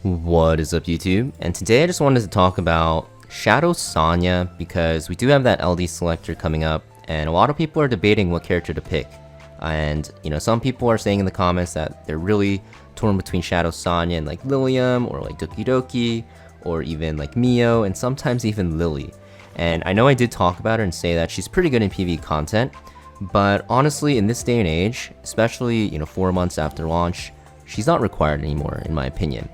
What is up, YouTube? And today I just wanted to talk about Shadow Sania because we do have that LD selector coming up, and a lot of people are debating what character to pick. And some people are saying in the comments that they're really torn between Shadow Sania and like Lilium, or like Doki Doki, or even like Mio, and sometimes even Lily. And I know I did talk about her and say that she's pretty good in PvE content, but honestly, in this day and age, especially 4 months after launch, she's not required anymore, in my opinion.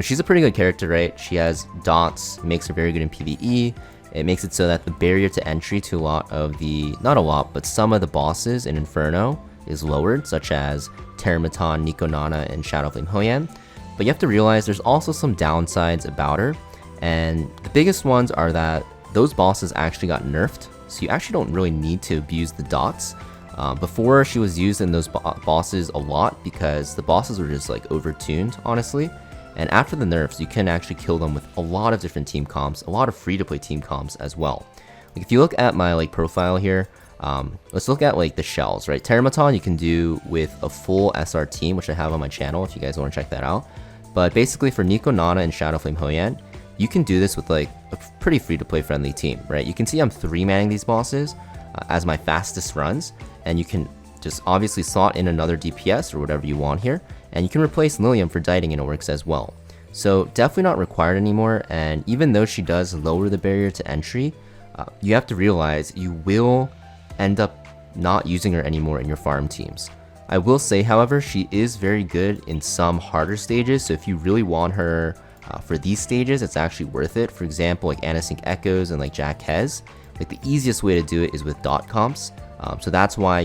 She's a pretty good character, right? She has dots, makes her very good in PvE. It makes it so that the barrier to entry to a lot of the, not a lot, but some of the bosses in Inferno is lowered, such as Teramaton, Nico Nana, and Shadowflame Hoyan. But you have to realize there's also some downsides about her, and the biggest ones are that those bosses actually got nerfed, so you actually don't really need to abuse the dots. Before, she was used in those bosses a lot because the bosses were just like overtuned, honestly. And after the nerfs, you can actually kill them with a lot of different team comps, a lot of free-to-play team comps as well. Like if you look at my profile here, let's look at the shells, right? Teramaton you can do with a full SR team, which I have on my channel if you guys want to check that out. But basically for Nico Nana and Shadowflame Hoyan, you can do this with a pretty free-to-play friendly team, right? You can see I'm 3-manning these bosses as my fastest runs, and you can just obviously slot in another DPS or whatever you want here, and you can replace Lilium for diting and it works as well. So definitely not required anymore, and even though she does lower the barrier to entry, you have to realize you will end up not using her anymore in your farm teams. I will say, however, she is very good in some harder stages, so if you really want her for these stages, it's actually worth it. For example, like Anasync Echoes and like Jack Hez, the easiest way to do it is with dot comps. So that's why,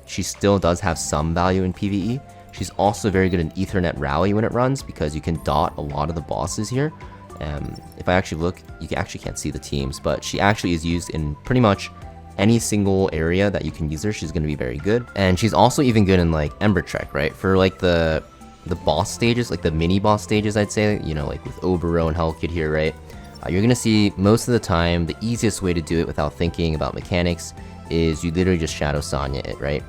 she still does have some value in PvE. She's also very good in Ethernet Rally when it runs because you can dot a lot of the bosses here. If I actually look, you actually can't see the teams, but she actually is used in pretty much any single area that you can use her. She's going to be very good. And she's also even good in Ember Trek, right? For the boss stages, the mini boss stages, I'd say, with Obero and Hellkid here, right? You're going to see most of the time the easiest way to do it without thinking about mechanics is you literally just Shadow Sania it, right?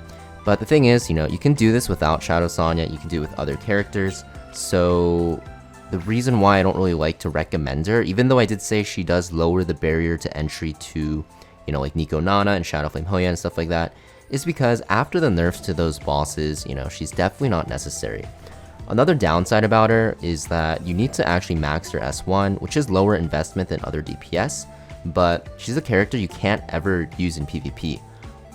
But the thing is, you can do this without Shadow Sania, you can do it with other characters. So the reason why I don't really like to recommend her, even though I did say she does lower the barrier to entry to, like Nico Nana and Shadowflame Hoyan and stuff like that, is because after the nerfs to those bosses, she's definitely not necessary. Another downside about her is that you need to actually max her S1, which is lower investment than other DPS, but she's a character you can't ever use in PvP.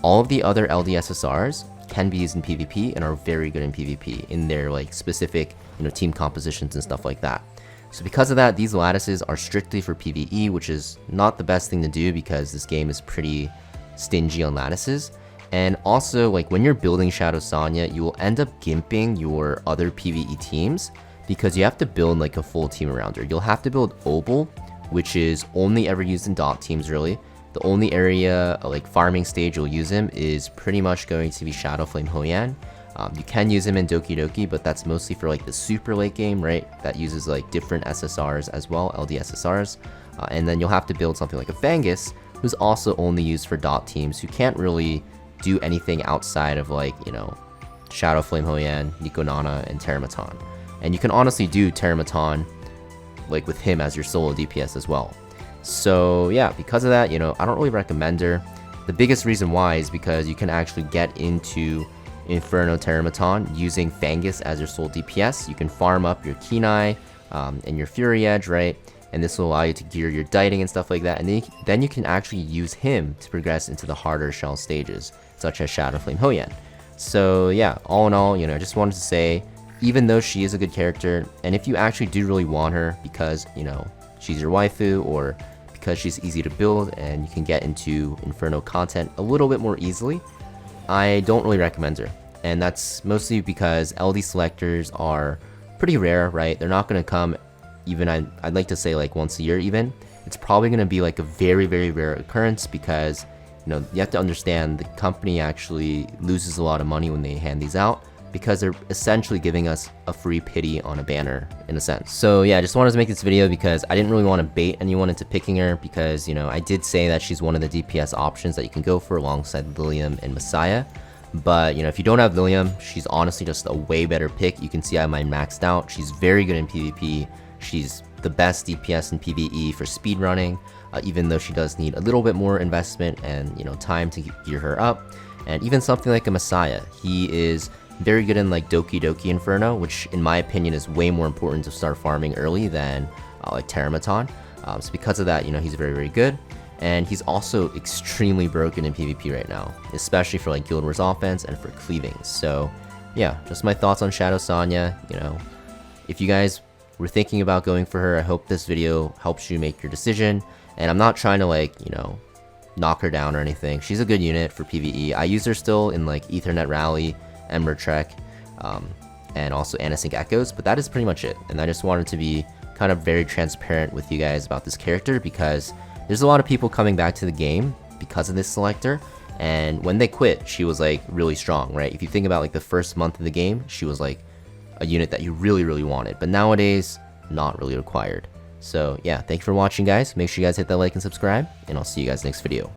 All of the other LDSSRs can be used in PvP and are very good in PvP in their specific team compositions and stuff like that. So because of that, these lattices are strictly for PvE, which is not the best thing to do because this game is pretty stingy on lattices. And also, when you're building Shadow Sania, you will end up gimping your other PvE teams because you have to build a full team around her. You'll have to build Obel, which is only ever used in dot teams, really. The only area, farming stage you'll use him is pretty much going to be Shadowflame Hoyan. You can use him in Doki Doki, but that's mostly for the super late game, right? That uses different SSRs as well, LD SSRs. And then you'll have to build something like a Fangus, who's also only used for dot teams, who can't really do anything outside of Shadowflame Hoyan, Nico Nana, and Teramaton. And you can honestly do Teramaton with him as your solo DPS as well. So yeah, because of that, I don't really recommend her. The biggest reason why is because you can actually get into Inferno Teramaton using Fangus as your sole DPS. You can farm up your Kenai and your Fury Edge, right? And this will allow you to gear your diting and stuff like that. And then you can actually use him to progress into the harder shell stages, such as Shadowflame Hoyan. So yeah, all in all, I just wanted to say, even though she is a good character, and if you actually do really want her because, she's your waifu, or because she's easy to build and you can get into Inferno content a little bit more easily, I don't really recommend her. And that's mostly because LD selectors are pretty rare, right? They're not going to come even, I'd like to say once a year even. It's probably going to be a very, very rare occurrence because, you have to understand the company actually loses a lot of money when they hand these out, because they're essentially giving us a free pity on a banner in a sense. So yeah, I just wanted to make this video because I didn't really want to bait anyone into picking her because, I did say that she's one of the DPS options that you can go for alongside Lilium and Messiah. But, you know, if you don't have William, she's honestly just a way better pick. You can see I have mine maxed out. She's very good in PvP. She's the best DPS in PvE for speedrunning, even though she does need a little bit more investment and, you know, time to gear her up. And even something like a Messiah, he is very good in like Doki Doki Inferno, which in my opinion is way more important to start farming early than like Teramaton. So because of that, you know, he's very, very good. And he's also extremely broken in PvP right now, especially for like Guild Wars offense and for cleaving. So yeah, just my thoughts on Shadow Sania. You know, if you guys were thinking about going for her, I hope this video helps you make your decision. And I'm not trying to like, you know, knock her down or anything. She's a good unit for PvE. I use her still in like Ethernet Rally, Ember Trek, and also Anasync Echoes, but that is pretty much it. And I just wanted to be kind of very transparent with you guys about this character because there's a lot of people coming back to the game because of this selector, and when they quit, she was like really strong, right? If you think about like the first month of the game, she was like a unit that you really, really wanted, but nowadays, not really required. So yeah, thank you for watching, guys. Make sure you guys hit that like and subscribe, and I'll see you guys next video.